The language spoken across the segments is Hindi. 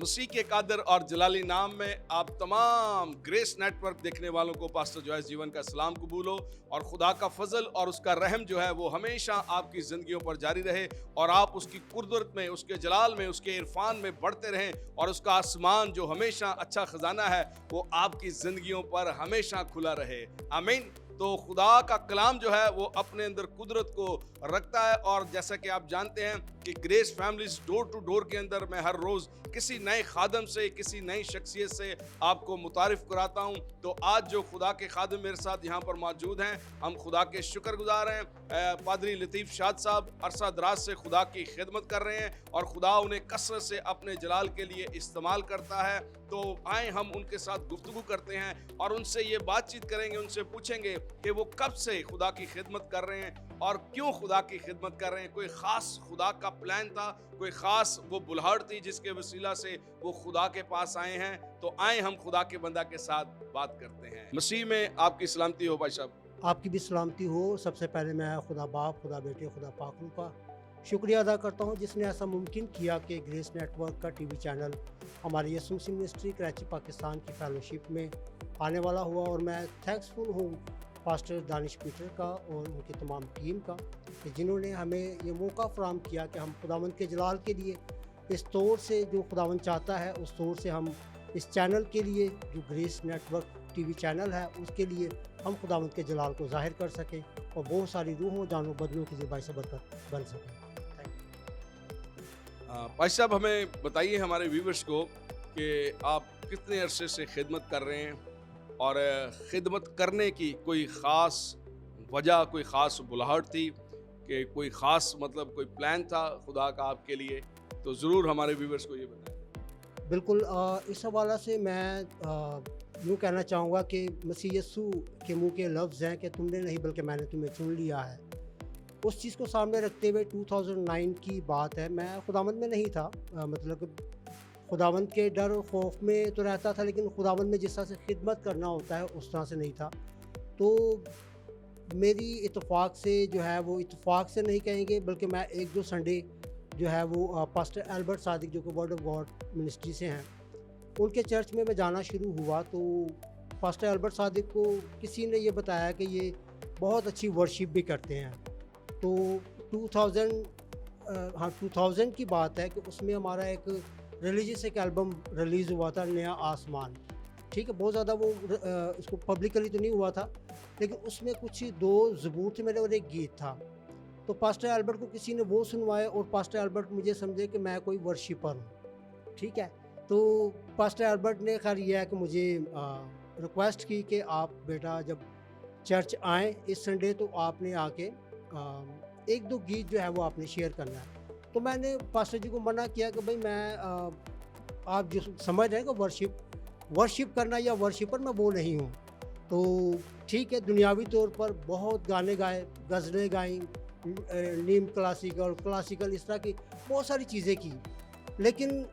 मसीह के कादर और जलाली नाम में आप तमाम ग्रेस नेटवर्क देखने वालों को पास्टर जॉयस जीवन का सलाम कबूल हो और खुदा का फजल और उसका रहम जो है वो हमेशा आपकी जिंदगियों पर जारी रहे और आप उसकी कुदरत में, उसके जलाल में, उसके इरफान में बढ़ते रहें और उसका आसमान जो हमेशा अच्छा खजाना है वो आपकी जिंदगियों पर हमेशा खुला रहे। आमीन। तो खुदा का कलाम जो है वो अपने अंदर कुदरत को रखता है और जैसा कि आप जानते हैं कि grace families door to door के अंदर मैं हर रोज़ किसी नए खादम से, किसी नई शख्सियत से आपको मुतारिफ कराता हूं। तो आज जो खुदा के खादम मेरे साथ यहाँ पर मौजूद हैं, हम खुदा के शुक्रगुजार हैं। पादरी लतीफ़ शाद साहब अरसा दराज से खुदा की खिदमत कर रहे हैं और खुदा उन्हें कसरत से अपने जलाल के लिए इस्तेमाल करता है। तो आए हम उनके साथ गुफ्तगू करते हैं और उनसे ये बातचीत करेंगे, उनसे पूछेंगे कि वो कब से खुदा की खिदमत कर रहे हैं और क्यों खुदा की खिदमत कर रहे हैं। कोई ख़ास खुदा का प्लान था, कोई ख़ास वो बुलाहट थी जिसके वसीला से वो खुदा के पास आए हैं। तो आए हम खुदा के बंदा के साथ बात करते हैं। मसीह में आपकी सलामती हो भाई साहब। आपकी भी सलामती हो। सबसे पहले मैं खुदा बाप, खुदा बेटे, खुदा पाक का शुक्रिया अदा करता हूँ जिसने ऐसा मुमकिन किया कि ग्रेस नेटवर्क का टीवी चैनल हमारी यसु मसीह मिनिस्ट्री कराची पाकिस्तान की फेलोशिप में आने वाला हुआ। और मैं थैंक्सफुल हूँ पास्टर दानिश पीटर का और उनकी तमाम टीम का कि जिन्होंने हमें ये मौका फराहम किया कि हम खुदावंद के जलाल के लिए इस तौर से जो खुदावंद चाहता है उस तौर से हम इस चैनल के लिए, जो ग्रेस नेटवर्क टीवी चैनल है, उसके लिए हम खुदावंद के जलाल को ज़ाहिर कर सकें और बहुत सारी रूहों जानों बदलों की ज़िबाई से बरकत बन सकें। भाई साहब हमें बताइए, हमारे व्यूवर्स को, कि आप कितने अरसे से खिदमत कर रहे हैं और खिदमत करने की कोई ख़ास वजह, कोई ख़ास बुलाहट थी कि कोई ख़ास मतलब कोई प्लान था खुदा का आपके लिए? तो ज़रूर हमारे व्यूवर्स को ये बताएं। बिल्कुल, इस हवाला से मैं यूँ कहना चाहूँगा कि मसीह यस्सू के मुँह के लफ्ज़ हैं कि तुमने नहीं बल्कि मैंने तुम्हें चुन लिया है। उस चीज़ को सामने रखते हुए 2009 की बात है। मैं खुदावंद में नहीं था, मतलब कि खुदावंद के डर और खौफ में तो रहता था, लेकिन खुदावंद में जिस तरह से खिदमत करना होता है उस तरह से नहीं था। तो मेरी इत्तेफाक से जो है, वो इत्तेफाक से नहीं कहेंगे बल्कि मैं एक दो संडे जो है वो पास्टर एल्बर्ट सादिक जो कि वर्ड ऑफ गॉड मिनिस्ट्री से हैं, उनके चर्च में मैं जाना शुरू हुआ। तो पास्टर एल्बर्ट सादिक को किसी ने ये बताया कि ये बहुत अच्छी वर्शिप भी करते हैं। तो 2000 की बात है कि उसमें हमारा एक रिलीजियस एक एल्बम रिलीज़ हुआ था, नया आसमान। ठीक है, बहुत ज़्यादा वो इसको पब्लिकली तो नहीं हुआ था, लेकिन उसमें कुछ 2 ज़बूर थे मेरे और एक गीत था। तो पास्टर एल्बर्ट को किसी ने वो सुनवाया और पास्टर एल्बर्ट मुझे समझे कि मैं कोई वर्शिपर हूँ। ठीक है, तो पास्टर एल्बर्ट ने खैर ये है कि मुझे रिक्वेस्ट की कि आप बेटा जब चर्च आएँ इस संडे तो आपने आके 1-2 गीत जो है वो आपने शेयर करना है। तो मैंने पास्टर जी को मना किया कि भाई मैं आप जो समझ रहे हैं कि वर्शिप करना या वर्शिपर मैं वो नहीं हूँ। तो ठीक है, दुनियावी तौर पर बहुत गाने गाए, गज़लें गाईं, नीम क्लासिकल इस तरह की बहुत सारी चीज़ें की, लेकिन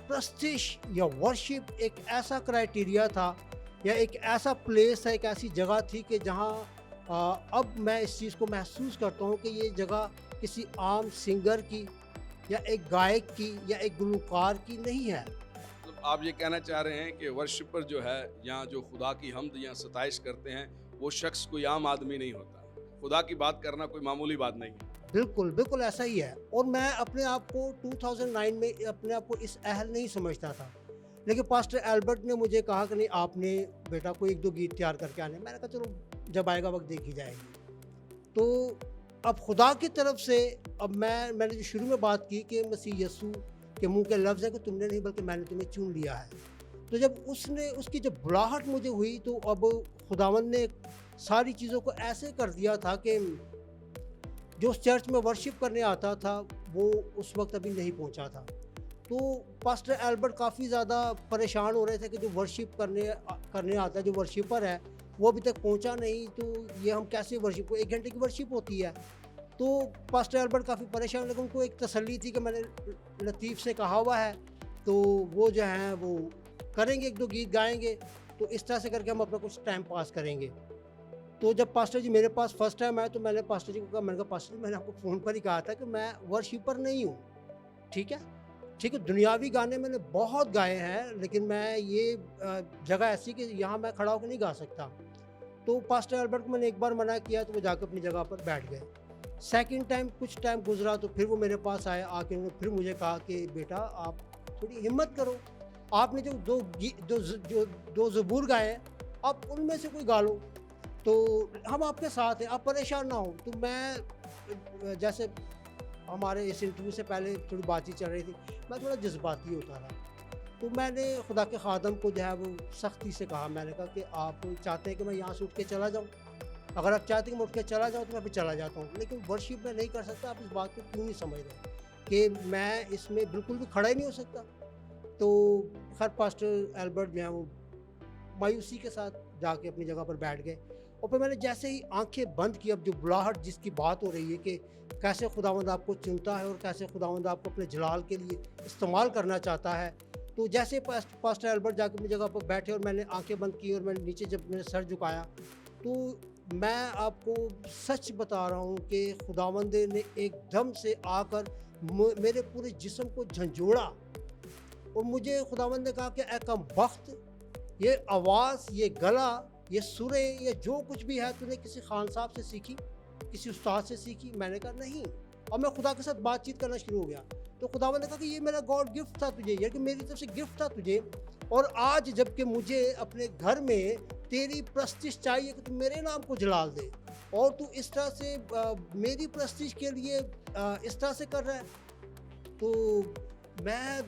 प्रस्टिज या वर्शिप एक ऐसा क्राइटेरिया था या एक ऐसा प्लेस था, एक ऐसी जगह थी कि जहाँ अब मैं इस चीज़ को महसूस करता हूँ कि ये जगह किसी आम सिंगर की या एक गायक की या एक गुलकार की नहीं है। मतलब आप ये कहना चाह रहे हैं कि वर्शिपर जो है, यहाँ जो खुदा की हमद या सताइश करते हैं, वो शख्स कोई आम आदमी नहीं होता। खुदा की बात करना कोई मामूली बात नहीं है। बिल्कुल, बिल्कुल ऐसा ही है। और मैं अपने आप को 2009 में अपने आप को इस अहल नहीं समझता था, लेकिन पास्टर एल्बर्ट ने मुझे कहा कि नहीं आपने बेटा कोई 1-2 गीत तैयार करके आने। मैंने कहा चलो जब आएगा वक्त देखी जाएगी। तो अब खुदा की तरफ से अब मैंने जो शुरू में बात की कि मसीह यस्सू के मुँह के लफ्ज़ है कि तुमने नहीं बल्कि मैंने तुम्हें चुन लिया है। तो जब उसकी जब बुलाहट मुझे हुई तो अब खुदावंद ने सारी चीज़ों को ऐसे कर दिया था कि जो उस चर्च में वर्शिप करने आता था वो उस वक्त अभी नहीं पहुंचा था। तो पास्टर एल्बर्ट काफ़ी ज़्यादा परेशान हो रहे थे कि जो वर्शिप करने आता है, जो वर्शिपर है, वो अभी तक पहुंचा नहीं, तो ये हम कैसे वर्शिप, 1 घंटे की वर्शिप होती है। तो पास्टर एल्बर्ट काफ़ी परेशान, लेकिन उनको एक तसल्ली थी कि मैंने लतीफ़ से कहा हुआ है, तो वो जो है वो करेंगे, 1-2 गीत गाएंगे, तो इस तरह से करके हम अपना कुछ टाइम पास करेंगे। तो जब पास्टर जी मेरे पास फर्स्ट टाइम आए तो मैंने पास्टर जी को कहा, मैंने कहा पास्टर जी मैंने आपको फ़ोन पर ही कहा था कि मैं वर्शिपर नहीं हूँ, ठीक है? ठीक है, दुनियावी गाने मैंने बहुत गाए हैं, लेकिन मैं ये जगह ऐसी कि यहाँ मैं खड़ा होकर नहीं गा सकता। तो पास्टर अल्बर्ट को मैंने एक बार मना किया, तो वो जाकर अपनी जगह पर बैठ गए। सेकंड टाइम कुछ टाइम गुज़रा तो फिर वो मेरे पास आए, आके उन्होंने फिर मुझे कहा कि बेटा आप थोड़ी हिम्मत करो, आपने जो 2 गी जो ज़ जो 2 ज़बूर गाए हैं, आप उनमें से कोई गा लो, तो हम आपके साथ हैं, आप परेशान ना हो। तो मैं जैसे हमारे इस इंटरव्यू से पहले थोड़ी बातचीत चल रही थी, मैं थोड़ा जज़्बाती होता था। तो मैंने खुदा के ख़ादम को जो है वो सख्ती से कहा, मैंने कहा कि आप चाहते हैं कि मैं यहाँ से उठ के चला जाऊँ? अगर आप चाहते हैं कि मैं उठ के चला जाऊँ तो मैं फिर चला जाता हूँ, लेकिन वर्शिप में नहीं कर सकता। आप इस बात को क्यों नहीं समझ रहे कि मैं इसमें बिल्कुल भी खड़ा ही नहीं हो सकता? तो खैर पास्टर एल्बर्ट जो हैं वो मायूसी के साथ जाके अपनी जगह पर बैठ गए, और फिर मैंने जैसे ही आंखें बंद की, अब जो बुलाहट जिसकी बात हो रही है कि कैसे खुदावंद आपको चुनता है और कैसे खुदावंद आपको अपने जलाल के लिए इस्तेमाल करना चाहता है, तो जैसे पास्टर एल्बर्ट जाके अपनी जगह पर बैठे और मैंने आंखें बंद की और मैंने नीचे जब मैंने सर झुकाया, तो मैं आपको सच बता रहा हूँ कि खुदावंद ने एकदम से आकर मेरे पूरे जिस्म को झंझोड़ा, और मुझे खुदावंद ने कहा कि ए कमबख्त, ये आवाज़, ये गला, ये सुरें, ये जो कुछ भी है तूने किसी खान साहब से सीखी, किसी उस्ताद से सीखी? मैंने कहा नहीं। और मैं खुदा के साथ बातचीत करना शुरू हो गया। तो खुदावंद ने कहा कि ये मेरा गॉड गिफ्ट था तुझे, ये कि मेरी तरफ से गिफ्ट था तुझे, और आज जबकि मुझे अपने घर में तेरी प्रस्तिश चाहिए कि तू मेरे नाम को जलाल दे, और तू इस तरह से मेरी प्रस्तिश के लिए इस तरह से कर रहा है। तो मैं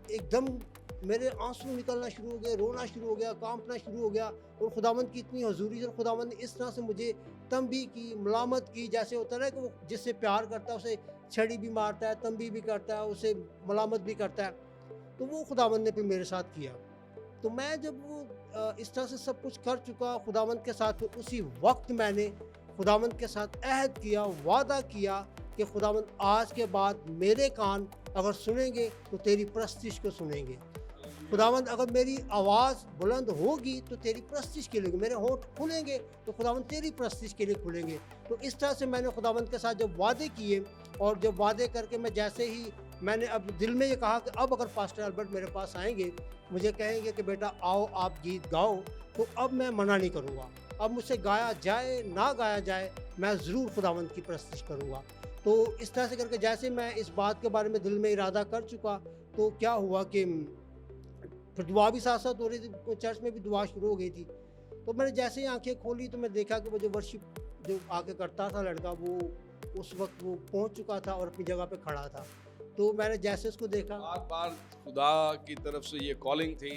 एकदम, मेरे आंसू निकलना शुरू हो गए, रोना शुरू हो गया, कांपना शुरू हो गया, और खुदावंद की इतनी हजूरी से खुदावंद ने इस तरह से मुझे तंबी की, मलामत की, जैसे होता है ना कि वो जिससे प्यार करता है उसे छड़ी भी मारता है, तंबी भी करता है, उसे मलामत भी करता है। तो वो खुदावंद ने फिर मेरे साथ किया। तो मैं जब वो इस तरह से सब कुछ कर चुका खुदावंद के साथ, तो उसी वक्त मैंने खुदावंद के साथ अहद किया, वादा किया कि खुदावंद आज के बाद मेरे कान अगर सुनेंगे तो तेरी प्रस्तिश को सुनेंगे। खुदावंद अगर मेरी आवाज़ बुलंद होगी तो तेरी प्रस्तिश के लिए, मेरे होंठ खुलेंगे तो खुदावंद तेरी प्रस्तिश के लिए खुलेंगे। तो इस तरह से मैंने खुदावंद के साथ जब वादे किए, और जब वादे करके मैं जैसे ही मैंने अब दिल में ये कहा कि अब अगर पास्टर अल्बर्ट मेरे पास आएंगे, मुझे कहेंगे कि बेटा आओ आप गीत गाओ, तो अब मैं मना नहीं करूँगा। अब मुझसे गाया जाए ना गाया जाए, मैं ज़रूर खुदावंद की प्रस्तिश करूँगा। तो इस तरह से करके जैसे मैं इस बात के बारे में दिल में इरादा कर चुका, तो क्या हुआ कि फिर दुआ भी साथ साथ हो रही थी, चर्च में भी दुआ शुरू हो गई थी। तो मैंने जैसे ही आंखें खोली तो मैं देखा कि वो जो वर्शिप जो आके करता था लड़का, वो उस वक्त वो पहुंच चुका था और अपनी जगह पे खड़ा था। तो मैंने जैसे उसको देखा, बार बार खुदा की तरफ से ये कॉलिंग थी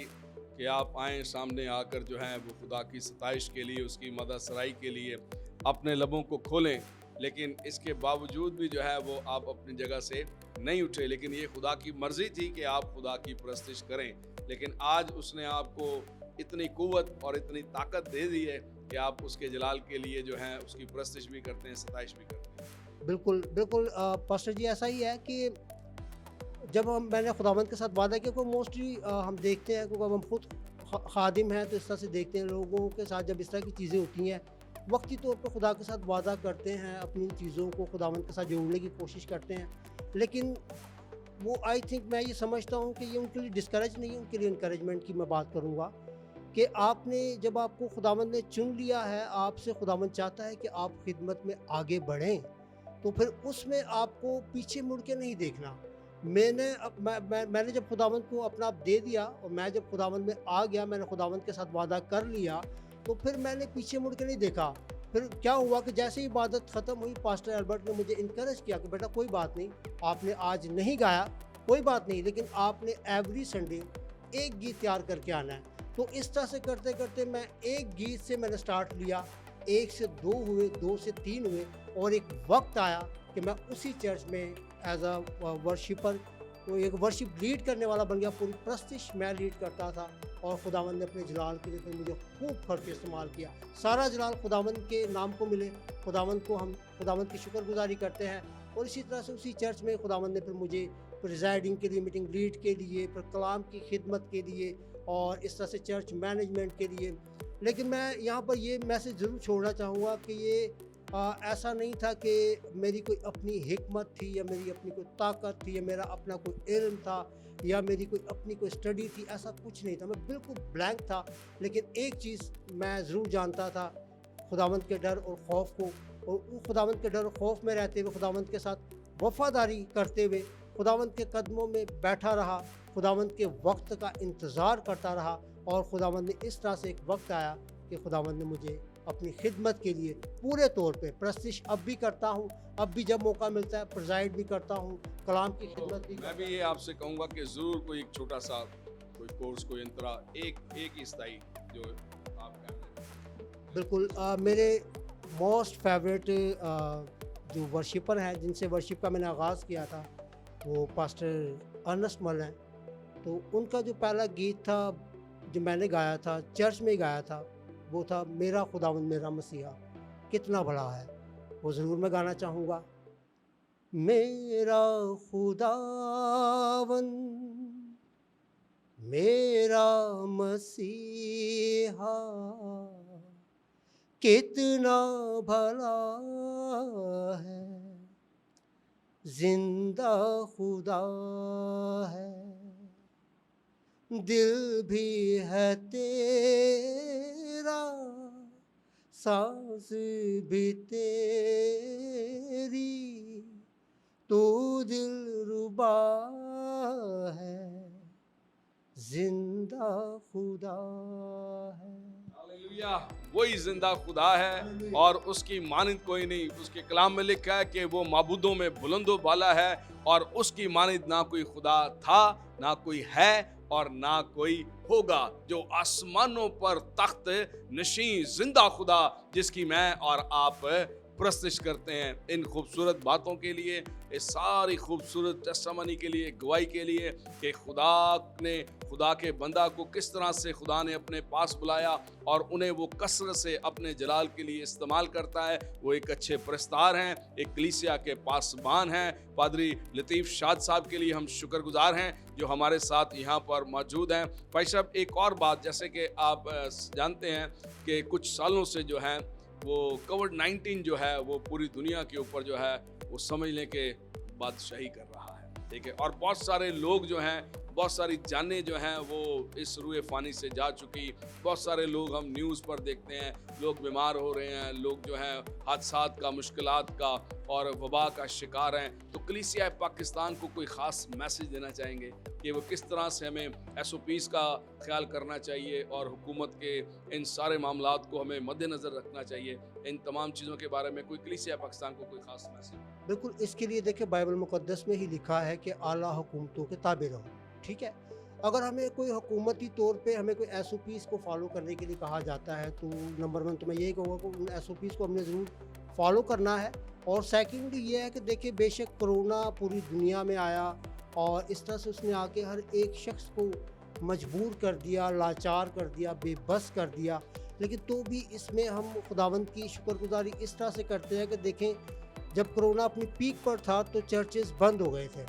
कि आप आएँ सामने आकर जो है वो खुदा की सताइश के लिए, उसकी मदद सराई के लिए अपने लबों को खोलें, लेकिन इसके बावजूद भी जो है वो आप अपनी जगह से नहीं उठे। लेकिन ये खुदा की मर्ज़ी थी कि आप खुदा की परस्तिश करें, लेकिन आज उसने आपको इतनी कुव्वत और इतनी ताकत दे दी है कि आप उसके जलाल के लिए जो है उसकी परस्तिश भी करते हैं, सताइश भी करते हैं। बिल्कुल बिल्कुल पास्टर जी, ऐसा ही है कि जब मैंने खुदावंद के साथ वादा किया, को मोस्टली हम देखते हैं, क्योंकि हम खुद खादिम हैं, तो इस तरह से देखते हैं लोगों के साथ जब इस तरह की चीज़ें होती हैं, वक्ती तौर पर खुदा के साथ वादा करते हैं, अपनी चीज़ों को खुदावंद के साथ जोड़ने की कोशिश करते हैं, लेकिन वो आई थिंक मैं ये समझता हूँ कि ये उनके लिए डिस्करेज नहीं है, उनके लिए इनकरेजमेंट की मैं बात करूँगा कि आपने जब आपको खुदावंद ने चुन लिया है, आपसे खुदावंद चाहता है कि आप खिदमत में आगे बढ़ें, तो फिर उसमें आपको पीछे मुड़ के नहीं देखना। मैंने जब खुदावंद को अपना आप दे दिया और मैं जब खुदावंद में आ गया, मैंने खुदावंद के साथ वादा कर लिया, तो फिर मैंने पीछे मुड़ के नहीं देखा। फिर क्या हुआ कि जैसे ही इबादत ख़त्म हुई, पास्टर एल्बर्ट ने मुझे इनकरेज किया कि बेटा कोई बात नहीं, आपने आज नहीं गाया, कोई बात नहीं, लेकिन आपने एवरी संडे एक गीत तैयार करके आना है। तो इस तरह से करते करते मैं एक गीत से मैंने स्टार्ट लिया, 1 से 2 हुए, 2 से 3 हुए, और एक वक्त आया कि मैं उसी चर्च में एज अ वर्शिपर, तो एक वर्शिप लीड करने वाला बन गया। पूरी प्रस्तिश मैं लीड करता था, और खुदावंद ने अपने जलाल के लिए फिर मुझे खूब करके इस्तेमाल किया। सारा जलाल खुदावंद के नाम को मिले, खुदावंद को हम खुदावंद की शुक्रगुजारी करते हैं। और इसी तरह से उसी चर्च में खुदावंद ने फिर मुझे प्रिजाइडिंग के लिए, मीटिंग लीड के लिए, फिर कलाम की खिदमत के लिए, और इस तरह से चर्च मैनेजमेंट के लिए। लेकिन मैं यहाँ पर ये मैसेज ज़रूर छोड़ना चाहूँगा कि ये ऐसा नहीं था कि मेरी कोई अपनी हिकमत थी या मेरी अपनी कोई ताकत थी या मेरा अपना कोई इल्म था या मेरी कोई अपनी कोई स्टडी थी, ऐसा कुछ नहीं था। मैं बिल्कुल ब्लैंक था। लेकिन एक चीज़ मैं ज़रूर जानता था, खुदावंद के डर और ख़ौफ को, और उस खुदावंद के डर और ख़ौफ में रहते हुए, खुदावंद के साथ वफ़ादारी करते हुए, खुदावंद के कदमों में बैठा रहा, खुदावंद के वक्त का इंतज़ार करता रहा। और खुदावंद ने इस तरह से एक वक्त आया कि खुदावंद ने मुझे अपनी खिदमत के लिए पूरे तौर पे प्रस्तिश अब भी करता हूँ, अब भी जब मौका मिलता है प्रेजाइड भी करता हूँ, कलाम की खिदमत भी मैं भी ये आपसे कहूँगा कि ज़रूर कोई एक छोटा सा कोई कोर्स, कोई अंतरा, एक ही स्थाई जो आप कहें। बिल्कुल। मेरे मोस्ट फेवरेट जो वर्शिपर हैं, जिनसे वर्शिप का मैंने आगाज़ किया था, वो पास्टर अर्नेस्ट मल हैं। तो उनका जो पहला गीत था जो मैंने गाया था, चर्च में ही गाया था, वो था मेरा खुदावंद मेरा मसीहा कितना बड़ा है। वो ज़रूर मैं गाना चाहूँगा। मेरा खुदावंद मेरा मसीहा कितना भला है, जिंदा खुदा है, दिल भी है तेरा, सांस भी तेरी, तू दिल रुबा है, जिंदा खुदा है। हालेलुया, वही जिंदा खुदा है और उसकी मानिंद कोई नहीं। उसके कलाम में लिखा है कि वो माबूदों में बुलंदो बाला है और उसकी मानिंद ना कोई खुदा था, ना कोई है और ना कोई होगा। जो आसमानों पर तख्त नशीं जिंदा खुदा, जिसकी मैं और आप प्रस्तिश करते हैं। इन खूबसूरत बातों के लिए, इस सारी खूबसूरत टेस्टिमनी के लिए, गवाही के लिए कि खुदा ने खुदा के बंदा को किस तरह से खुदा ने अपने पास बुलाया और उन्हें वो कसरत से अपने जलाल के लिए इस्तेमाल करता है। वो एक अच्छे प्रस्तार हैं, एक कलीसिया के पासबान हैं। पादरी लतीफ़ शाद साहब के लिए हम शुक्रगुजार हैं जो हमारे साथ यहाँ पर मौजूद हैं। भाई साहब, एक और बात, जैसे कि आप जानते हैं कि कुछ सालों से जो है वो कोविड-19 जो है वो पूरी दुनिया के ऊपर जो है वो समझने के बादशाही कर रहा है, ठीक है। और बहुत सारे लोग जो हैं, बहुत सारी जानें जो हैं वो इस रूए फ़ानी से जा चुकी। बहुत सारे लोग हम न्यूज़ पर देखते हैं, लोग बीमार हो रहे हैं, लोग जो हैं हादसात का, मुश्किलात का और वबा का शिकार हैं। तो कलीसिया पाकिस्तान को कोई ख़ास मैसेज देना चाहेंगे कि वो किस तरह से हमें SOPs का ख्याल करना चाहिए और हुकूमत के इन सारे मामलात को हमें मद्देनज़र रखना चाहिए। इन तमाम चीज़ों के बारे में कोई कलीसिया पाकिस्तान को कोई ख़ास मैसेज? बिल्कुल, इसके लिए देखिए बाइबल मुक़द्दस में ही लिखा है कि आला हुकूमतों के ताबे रहो, ठीक है। अगर हमें कोई हुकूमती तौर पे हमें कोई SOPs को फॉलो करने के लिए कहा जाता है तो नंबर 1 तो मैं यही कहूँगा कि उन SOPs को हमने ज़रूर फॉलो करना है। और सेकंड ये है कि देखिए बेशक कोरोना पूरी दुनिया में आया और इस तरह से उसने आके हर एक शख्स को मजबूर कर दिया, लाचार कर दिया, बेबस कर दिया। लेकिन तो भी इसमें हम खुदावंद की शुक्रगुजारी इस तरह से करते हैं कि देखें, जब कोरोना अपनी पीक पर था तो चर्चेज़ बंद हो गए थे।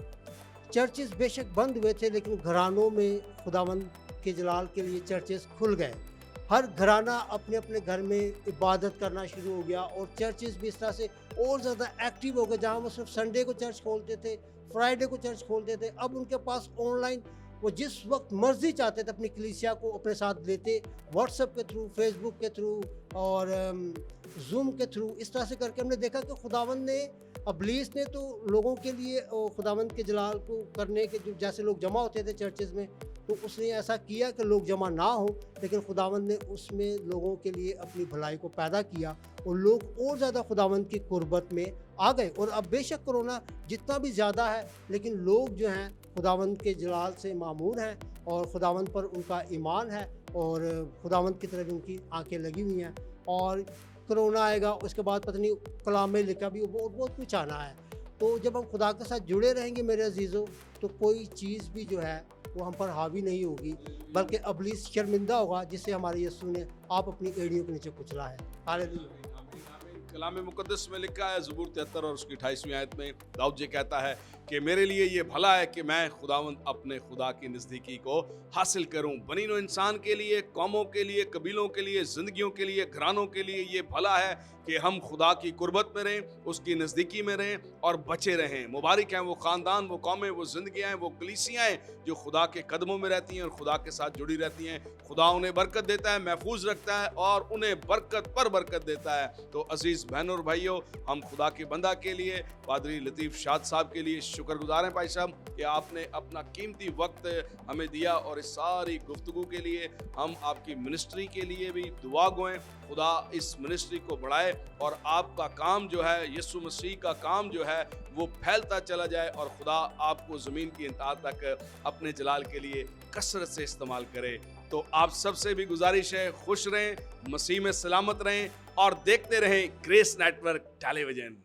चर्चेज़ बेशक बंद हुए थे लेकिन घरानों में खुदावंद के जलाल के लिए चर्चेज़ खुल गए। हर घराना अपने अपने घर में इबादत करना शुरू हो गया और चर्चेज़ भी इस तरह से और ज़्यादा एक्टिव हो गए। जहाँ वो सिर्फ संडे को चर्च खोलते थे, फ्राइडे को चर्च खोलते थे, अब उनके पास ऑनलाइन वो जिस वक्त मर्जी चाहते थे अपनी कलीसिया को अपने साथ लेते, व्हाट्सएप के थ्रू, फेसबुक के थ्रू और जूम के थ्रू। इस तरह से करके हमने देखा कि खुदावंद ने, इब्लीस ने तो लोगों के लिए खुदावंद के जलाल को करने के जो जैसे लोग जमा होते थे चर्चेज़ में, तो उसने ऐसा किया कि लोग जमा ना हो, लेकिन खुदावंद ने उसमें लोगों के लिए अपनी भलाई को पैदा किया और लोग और ज़्यादा खुदावंद की कुर्बत में आ गए। और अब बेशक कोरोना जितना भी ज़्यादा है लेकिन लोग जो हैं खुदावंद के जलाल से मामूर हैं और खुदावंद पर उनका ईमान है और खुदावंद की तरफ उनकी आंखें लगी हुई हैं। और कोरोना आएगा उसके बाद पता नहीं कलाम में लिखा भी बहुत कुछ आना है। तो जब हम खुदा के साथ जुड़े रहेंगे मेरे अजीज़ों, तो कोई चीज़ भी जो है वो हम पर हावी नहीं होगी, बल्कि इब्लीस शर्मिंदा होगा जिससे हमारे यीशु ने आप अपनी एड़ियों के नीचे कुचला है। हालेलुया। कलाम मुक़द्दस में लिखा है ज़बूर 73 और उसकी 28वीं आयत में दाऊद जी कहता है कि मेरे लिए ये भला है कि मैं खुदावंद अपने खुदा की नज़दीकी को हासिल करूं। बनी नौ इंसान के लिए, कौमों के लिए, कबीलों के लिए, ज़िंदगियों के लिए, घरानों के लिए ये भला है कि हम खुदा की कुर्बत में रहें, उसकी नज़दीकी में रहें और बचे रहें। मुबारक हैं वो ख़ानदान, वो कौमें, वो ज़िंदगियाँ हैं, वो कलीसियाँ हैं जो खुदा के कदमों में रहती हैं और खुदा के साथ जुड़ी रहती हैं। खुदा उन्हें बरकत देता है, महफूज रखता है और उन्हें बरकत पर बरकत देता है। तो अजीज़ बहनों और भाइयों, हम खुदा के बंदा के लिए, पादरी लतीफ़ शाद साहब के लिए शुक्रगुज़ार हैं भाई साहब कि आपने अपना कीमती वक्त हमें दिया और इस सारी गुफ्तगू के लिए हम आपकी मिनिस्ट्री के लिए भी दुआ गोएं। खुदा इस मिनिस्ट्री को बढ़ाए और आपका काम जो है, यीशु मसीह का काम जो है, वो फैलता चला जाए और खुदा आपको ज़मीन की इंतहा तक अपने जलाल के लिए कसरत से इस्तेमाल करे। तो आप सबसे भी गुजारिश है, खुश रहें, मसीह में सलामत रहें और देखते रहें ग्रेस नेटवर्क टेलीविजन।